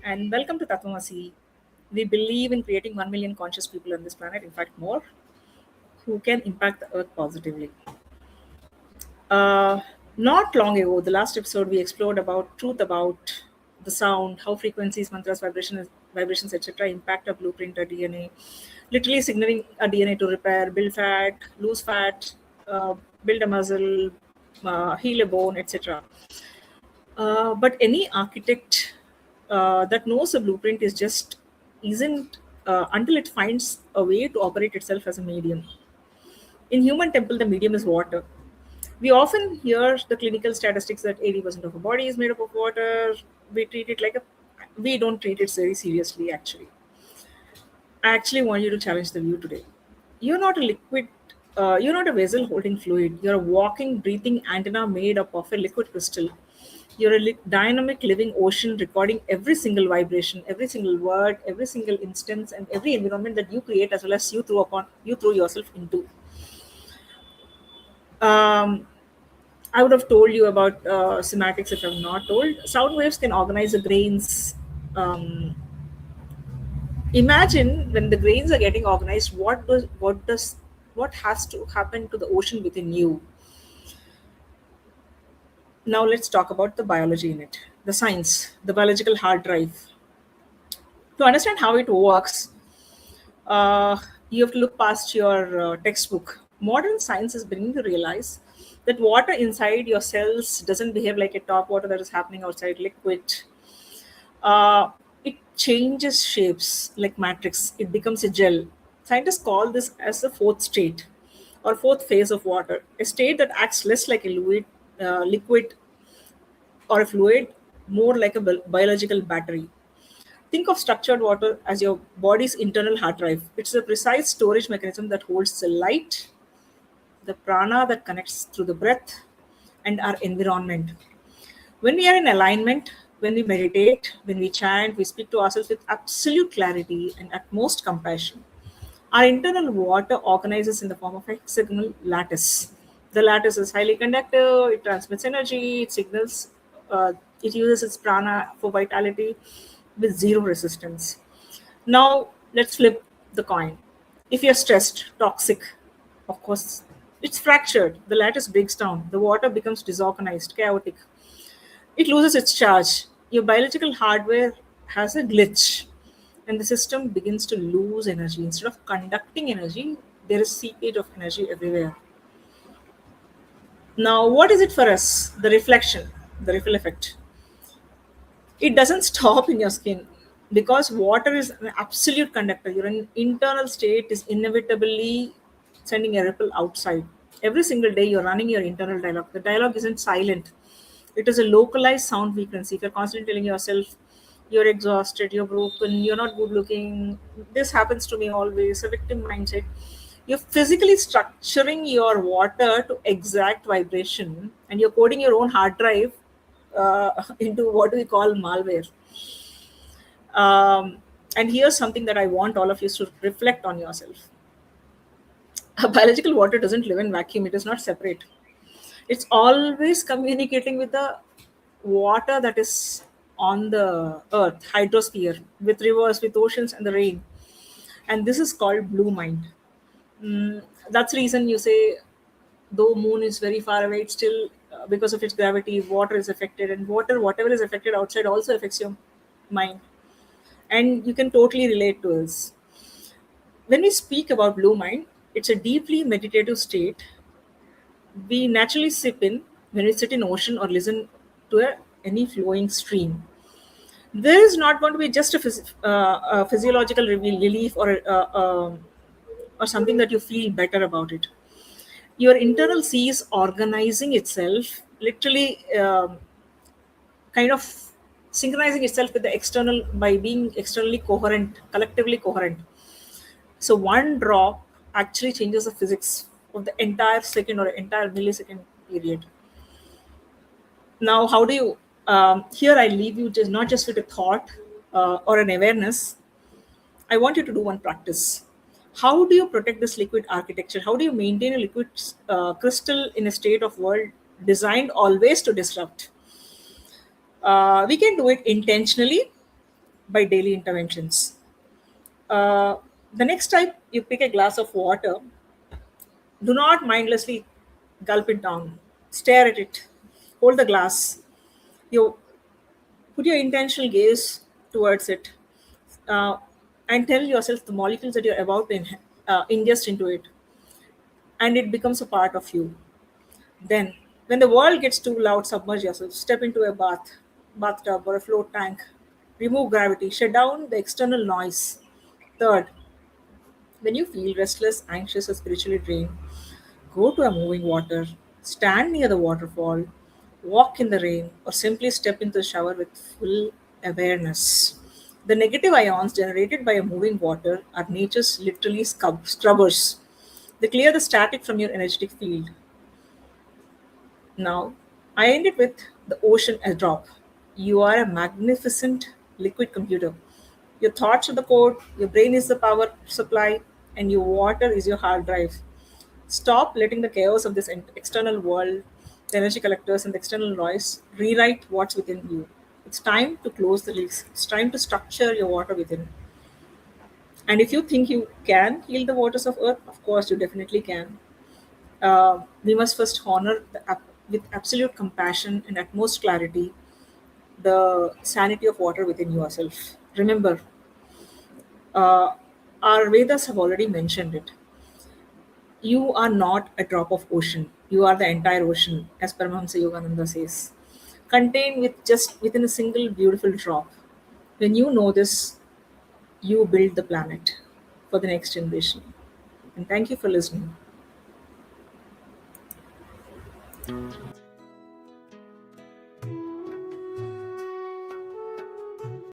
and welcome to Tatvamasi. We believe in creating 1 million conscious people on this planet, in fact, more, who can impact the earth positively. Uh, Not long ago, the last episode, we explored about truth about the sound, how frequencies, mantras, vibrations, etc., impact our blueprint, our DNA, literally signaling our DNA to repair, build fat, lose fat, build a muscle, heal a bone, etc. But any architect that knows a blueprint is just isn't until it finds a way to operate itself as a medium. In human temple, the medium is water. We often hear the clinical statistics that 80% of our body is made up of water. We treat it like a we don't treat it very seriously actually. I actually want you to challenge the view today. You're not a liquid, you're not a vessel holding fluid. You're a walking, breathing antenna made up of a liquid crystal. You're a dynamic living ocean recording every single vibration, every single word, every single instance, and every environment that you create as well as you throw yourself into. Um, I would have told you about semantics if I'm not told. Sound waves can organize the grains. Um, Imagine when the grains are getting organized, what has to happen to the ocean within you? Now let's talk about the biology in it, the science, the biological hard drive. To understand how it works, uh, you have to look past your textbook. Modern science is beginning to realize that water inside your cells doesn't behave like a top water that is happening outside liquid. uh, it changes shapes like matrix. It becomes a gel. Scientists call this as the fourth state or fourth phase of water, a state that acts less like a liquid or a fluid, more like a biological battery. Think of structured water as your body's internal hard drive. It's a precise storage mechanism that holds the light, the prana that connects through the breath, and our environment. When we are in alignment, when we meditate, when we chant, we speak to ourselves with absolute clarity and utmost compassion. Our internal water organizes in the form of a hexagonal lattice. The lattice is highly conductive, it transmits energy, uh, it uses its prana for vitality with zero resistance. Now, let's flip the coin. If you're stressed, toxic, of course, it's fractured. The lattice breaks down. The water becomes disorganized, chaotic. It loses its charge. Your biological hardware has a glitch, and the system begins to lose energy. Instead of conducting energy, there is seepage of energy everywhere. Now, what is it for us? The reflection, the ripple effect. It doesn't stop in your skin because water is an absolute conductor. Your internal state is inevitably sending a ripple outside. Every single day, you're running your internal dialogue. The dialogue isn't silent, it is a localized sound frequency. If you're constantly telling yourself, you're exhausted, you're broken, you're not good looking, this happens to me always, a victim mindset. You're physically structuring your water to exact vibration and you're coding your own hard drive into what we call malware. And here's something that I want all of you to reflect on yourself. A biological water doesn't live in vacuum, it is not separate. It's always communicating with the water that is on the earth, hydrosphere, with rivers, with oceans, and the rain. And this is called blue mind. That's the reason you say, though moon is very far away, it's still because of its gravity, water is affected, and water, whatever is affected outside, also affects your mind. And you can totally relate to this. When we speak about blue mind, it's a deeply meditative state we naturally sip in when we sit in ocean or listen to any flowing stream. There is not going to be just a physiological relief or something that you feel better about it. Your internal sea is organizing itself, literally kind of synchronizing itself with the external by being externally coherent, collectively coherent. So one drop actually changes the physics of the entire second or entire millisecond period. Now, how do you? Here, I leave you just not just with a thought or an awareness. I want you to do one practice. How do you protect this liquid architecture? How do you maintain a liquid crystal in a state of world designed always to disrupt? We can do it intentionally by daily interventions. Uh, the next time you pick a glass of water, do not mindlessly gulp it down. Stare at it. Hold the glass. You put your intentional gaze towards it, uh, and tell yourself the molecules that you're about to ingest into it, and it becomes a part of you. Then, when the world gets too loud, submerge yourself. Step into a bathtub, or a float tank. Remove gravity. Shut down the external noise. Third, when you feel restless, anxious, or spiritually drained, go to a moving water, stand near the waterfall, walk in the rain, or simply step into the shower with full awareness. The negative ions generated by a moving water are nature's literally scrubbers. They clear the static from your energetic field. Now, I end it with the ocean as drop. You are a magnificent liquid computer. Your thoughts are the code, your brain is the power supply, and your water is your hard drive. Stop letting the chaos of this external world, the energy collectors, and the external noise rewrite what's within you. It's time to close the leaks. It's time to structure your water within. And if you think you can heal the waters of earth, of course you definitely can. We must first honor with absolute compassion and utmost clarity the sanity of water within yourself. Remember, uh, our Vedas have already mentioned it. You are not a drop of ocean. You are the entire ocean, as Paramahamsa Yogananda says, contained with just within a single beautiful drop. When you know this, you build the planet for the next generation. And thank you for listening.